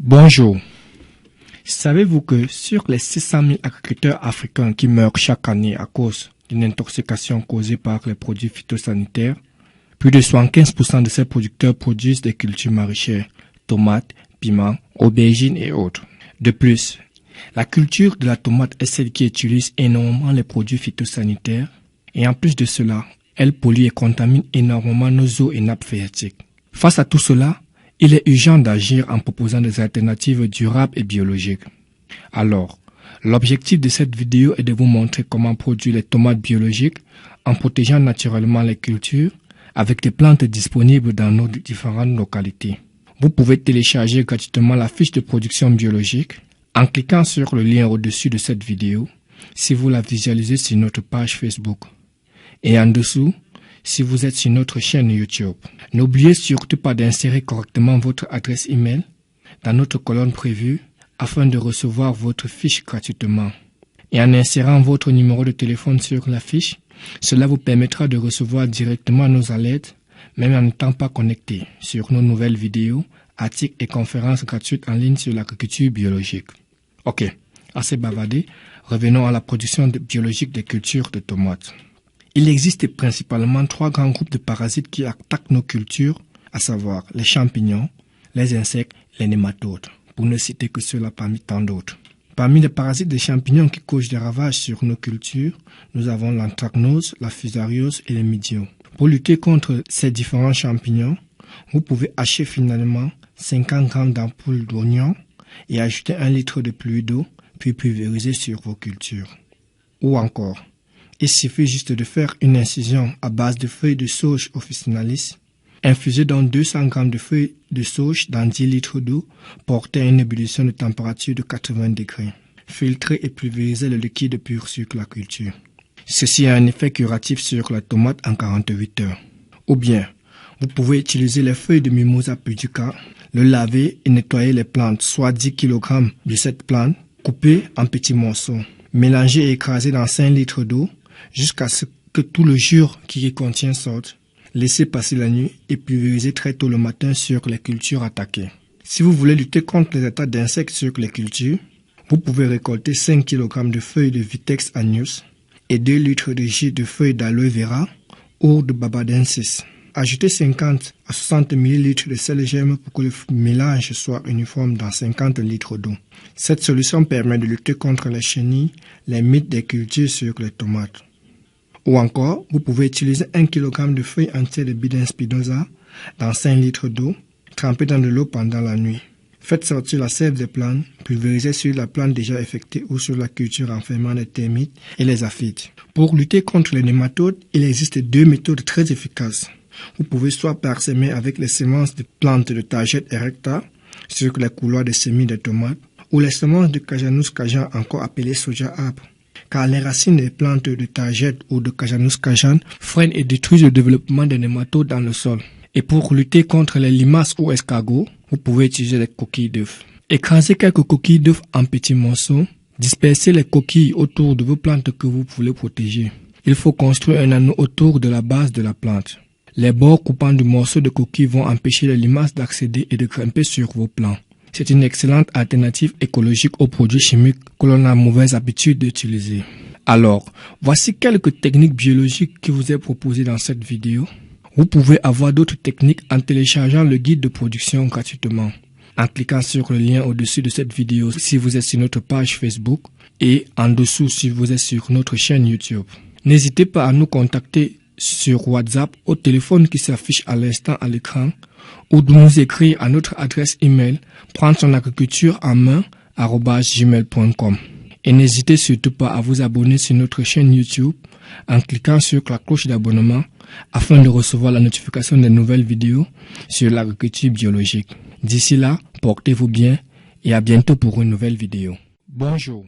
Bonjour. Savez-vous que sur les 600 000 agriculteurs africains qui meurent chaque année à cause d'une intoxication causée par les produits phytosanitaires, plus de 75% de ces producteurs produisent des cultures maraîchères, tomates, piments, aubergines et autres. De plus, la culture de la tomate est celle qui utilise énormément les produits phytosanitaires et en plus de cela, elle pollue et contamine énormément nos eaux et nappes phréatiques. Face à tout cela, il est urgent d'agir en proposant des alternatives durables et biologiques. Alors, l'objectif de cette vidéo est de vous montrer comment produire les tomates biologiques en protégeant naturellement les cultures avec des plantes disponibles dans nos différentes localités. Vous pouvez télécharger gratuitement la fiche de production biologique en cliquant sur le lien au-dessus de cette vidéo si vous la visualisez sur notre page Facebook et en dessous si vous êtes sur notre chaîne YouTube. N'oubliez surtout pas d'insérer correctement votre adresse email dans notre colonne prévue afin de recevoir votre fiche gratuitement. Et en insérant votre numéro de téléphone sur la fiche, cela vous permettra de recevoir directement nos alertes, même en n'étant pas connecté sur nos nouvelles vidéos, articles et conférences gratuites en ligne sur l'agriculture biologique. Ok, assez bavardé, revenons à la production biologique des cultures de tomates. Il existe principalement 3 grands groupes de parasites qui attaquent nos cultures, à savoir les champignons, les insectes et les nématodes, pour ne citer que ceux-là parmi tant d'autres. Parmi les parasites des champignons qui causent des ravages sur nos cultures, nous avons l'anthracnose, la fusariose et les midiots. Pour lutter contre ces différents champignons, vous pouvez hacher finalement 50 g d'ampoules d'oignon et ajouter 1 litre de pluie d'eau, puis pulvériser sur vos cultures. Ou encore, il suffit juste de faire une incision à base de feuilles de sauge officinalis, infuser dans 200 g de feuilles de sauge dans 10 litres d'eau, porter à une ébullition de température de 80 degrés. Filtrer et pulvériser le liquide pur sur la culture. Ceci a un effet curatif sur la tomate en 48 heures. Ou bien, vous pouvez utiliser les feuilles de Mimosa pudica, le laver et nettoyer les plantes, soit 10 kg de cette plante, coupée en petits morceaux. Mélanger et écraser dans 5 litres d'eau, jusqu'à ce que tout le jus qui y contient sorte. Laissez passer la nuit et pulvériser très tôt le matin sur les cultures attaquées. Si vous voulez lutter contre les attaques d'insectes sur les cultures, vous pouvez récolter 5 kg de feuilles de Vitex agnus et 2 litres de jus de feuilles d'aloe vera ou de babadensis. Ajoutez 50 à 60 ml de sel germe pour que le mélange soit uniforme dans 50 litres d'eau. Cette solution permet de lutter contre les chenilles, les mites des cultures sur les tomates. Ou encore, vous pouvez utiliser 1 kg de feuilles entières de Bidens spinosa dans 5 litres d'eau, trempée dans de l'eau pendant la nuit. Faites sortir la sève des plantes, pulvérisez sur la plante déjà affectée ou sur la culture enfermant les termites et les aphides. Pour lutter contre les nématodes, il existe 2 méthodes très efficaces. Vous pouvez soit parsemer avec les semences de plantes de Tagetes erecta sur les couloirs des semis de tomates, ou les semences de Cajanus cajan, encore appelées soja arbre, car les racines des plantes de Tagetes ou de Cajanus cajan freinent et détruisent le développement des nématodes dans le sol. Et pour lutter contre les limaces ou escargots, vous pouvez utiliser des coquilles d'œufs. Écrasez quelques coquilles d'œufs en petits morceaux, dispersez les coquilles autour de vos plantes que vous voulez protéger. Il faut construire un anneau autour de la base de la plante. Les bords coupants du morceau de coquille vont empêcher les limaces d'accéder et de grimper sur vos plants. C'est une excellente alternative écologique aux produits chimiques que l'on a mauvaise habitude d'utiliser. Alors, voici quelques techniques biologiques qui vous est proposées dans cette vidéo. Vous pouvez avoir d'autres techniques en téléchargeant le guide de production gratuitement, en cliquant sur le lien au-dessus de cette vidéo si vous êtes sur notre page Facebook et en dessous si vous êtes sur notre chaîne YouTube. N'hésitez pas à nous contacter sur WhatsApp au téléphone qui s'affiche à l'instant à l'écran ou de nous écrire à notre adresse email prendre son agriculture en main @gmail.com. Et n'hésitez surtout pas à vous abonner sur notre chaîne YouTube en cliquant sur la cloche d'abonnement afin de recevoir la notification des nouvelles vidéos sur l'agriculture biologique. D'ici là, portez-vous bien et à bientôt pour une nouvelle vidéo. Bonjour.